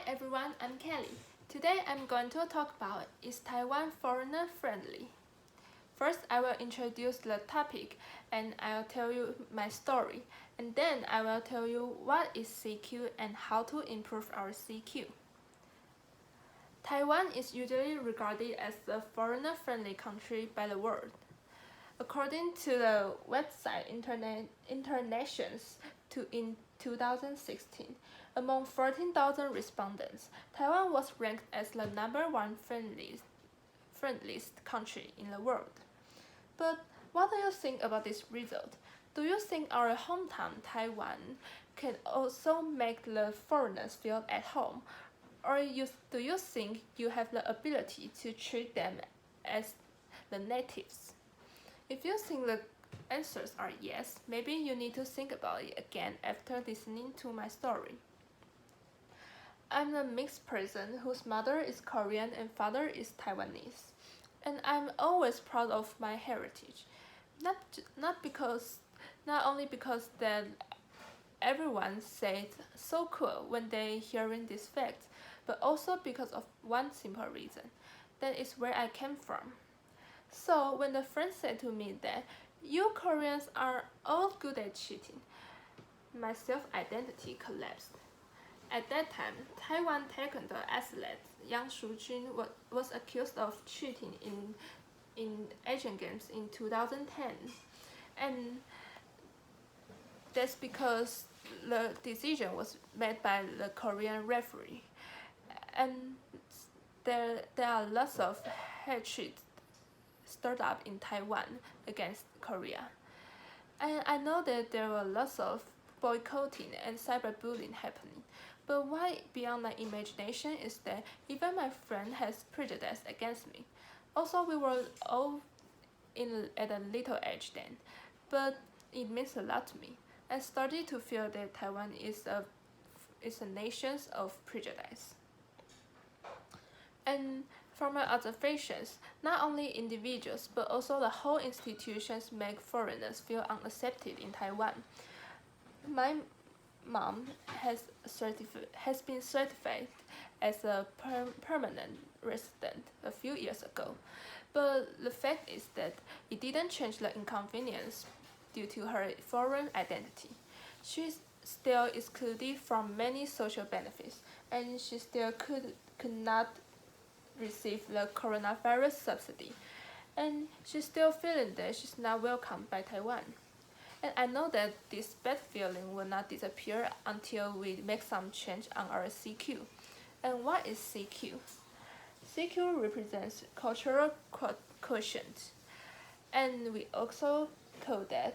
everyone, I'm Kelly. Today I'm going to talk about is Taiwan foreigner friendly? First, I will introduce the topic and I'll tell you my story, and then I will tell you what is CQ and how to improve our CQ. Taiwan is usually regarded as a foreigner friendly country by the world. According to the website Internations in 2016, among 14,000 respondents, Taiwan was ranked as the #1 friendliest country in the world. But what do you think about this result? Do you think our hometown Taiwan can also make the foreigners feel at home? Or do you think you have the ability to treat them as the natives? If you think the answers are yes, maybe you need to think about it again after listening to my story. I'm a mixed person whose mother is Korean and father is Taiwanese, and I'm always proud of my heritage. Not only because that everyone said so cool when they hearing this fact, but also because of one simple reason, that is where I came from. So when the friend said to me that you Koreans are all good at cheating, my self-identity collapsed. At that time, Taiwan Taekwondo athlete Yang Shujun was accused of cheating in Asian Games in 2010, and that's because the decision was made by the Korean referee, and there are lots of hatred stirred up in Taiwan against Korea. And I know that there were lots of boycotting and cyberbullying happening, but why beyond my imagination is that even my friend has prejudice against me. Also, we were all at a little age then, but it means a lot to me. I started to feel that Taiwan is a nation of prejudice. And from my observations, not only individuals but also the whole institutions make foreigners feel unaccepted in Taiwan. My mom has been certified as a permanent resident a few years ago, but the fact is that it didn't change the inconvenience due to her foreign identity. She's still excluded from many social benefits, and she still could not receive the coronavirus subsidy, and she's still feeling that she's not welcomed by Taiwan. And I know that this bad feeling will not disappear until we make some change on our CQ. And what is CQ? CQ represents cultural quotient, and we also call that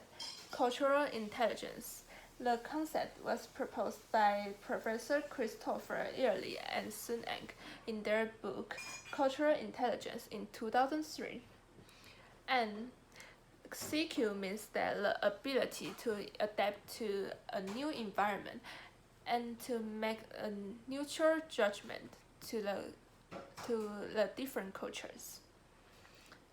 cultural intelligence. The concept was proposed by Professor Christopher Early and Sun Eng in their book Cultural Intelligence in 2003. And CQ means that the ability to adapt to a new environment and to make a neutral judgment to the different cultures.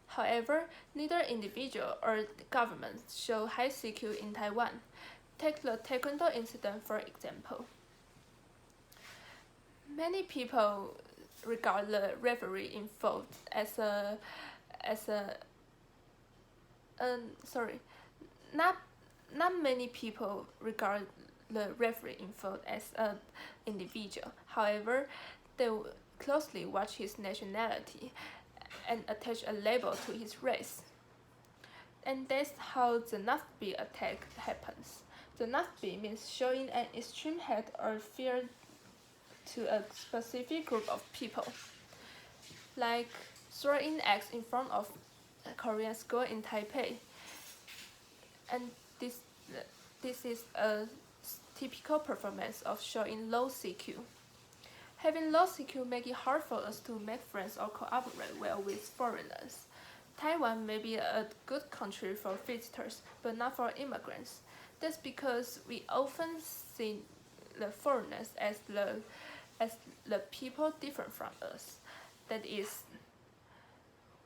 However, neither individual or government show high CQ in Taiwan. Take the Taekwondo incident for example. Many people regard the referee involved as a not many people regard the referee involved as an individual. However, they closely watch his nationality and attach a label to his race. And that's how the Nazi attack happens. The Nazi means showing an extreme hate or fear to a specific group of people, like throwing eggs in front of a Korean school in Taipei. And this is a typical performance of showing low CQ. Having low CQ makes it hard for us to make friends or cooperate well with foreigners. Taiwan may be a good country for visitors, but not for immigrants. That's because we often see the foreigners as the people different from us. That is,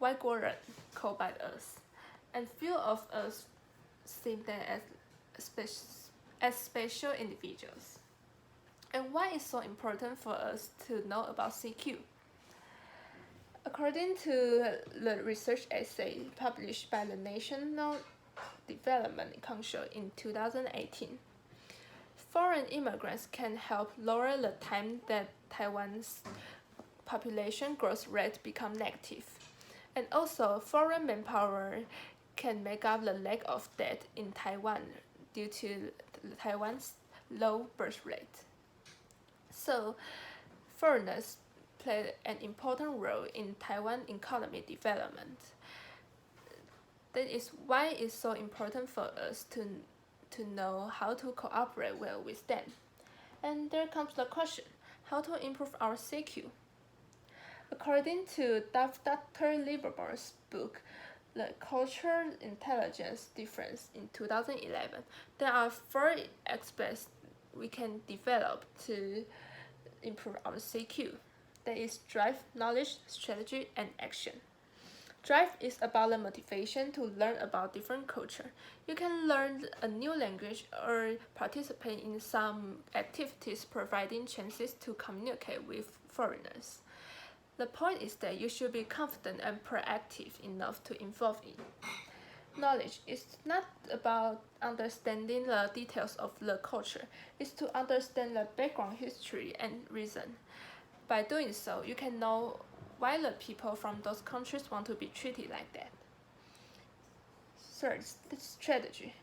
外国人 called by us, and few of us see them as special individuals. And why it's so important for us to know about CQ? According to the research essay published by the National Development Council in 2018, foreign immigrants can help lower the time that Taiwan's population growth rate become negative. And also, foreign manpower can make up the lack of debt in Taiwan due to Taiwan's low birth rate. So, foreigners play an important role in Taiwan economic development. That is why it's so important for us to know how to cooperate well with them. And there comes the question, how to improve our CQ? According to Dr. Livermore's book, The Cultural Intelligence Difference in 2011, there are 4 aspects we can develop to improve our CQ. That is drive, knowledge, strategy, and action. Drive is about the motivation to learn about different culture. You can learn a new language or participate in some activities providing chances to communicate with foreigners. The point is that you should be confident and proactive enough to involve in. Knowledge is not about understanding the details of the culture, it's to understand the background history and reason. By doing so, you can know why the people from those countries want to be treated like that. Third, the strategy.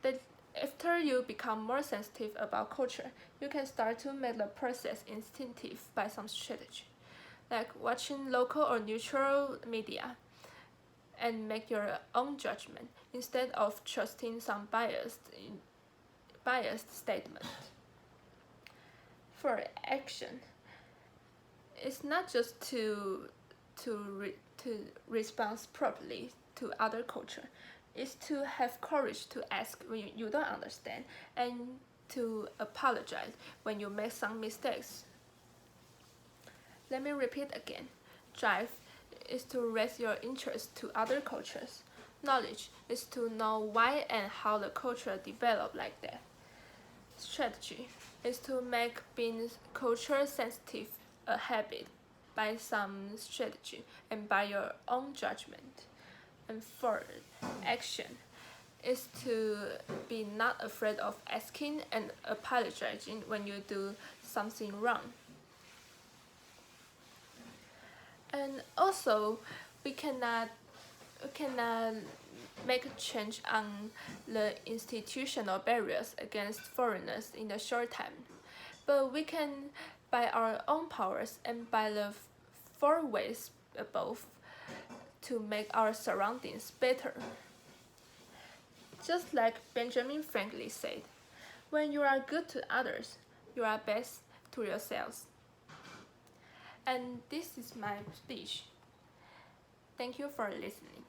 That after you become more sensitive about culture, you can start to make the process instinctive by some strategy, like watching local or neutral media and make your own judgment instead of trusting some biased statement. For action, it's not just to respond properly to other culture. It's to have courage to ask when you don't understand and to apologize when you make some mistakes. Let me repeat again. Drive is to raise your interest to other cultures. Knowledge is to know why and how the culture developed like that. Strategy is to make being culture sensitive a habit by some strategy and by your own judgment. And third, action is to be not afraid of asking and apologizing when you do something wrong. And also, we cannot make a change on the institutional barriers against foreigners in the short time, but we can, by our own powers and by the 4 ways above, to make our surroundings better. Just like Benjamin Franklin said, when you are good to others, you are best to yourselves. And this is my speech. Thank you for listening.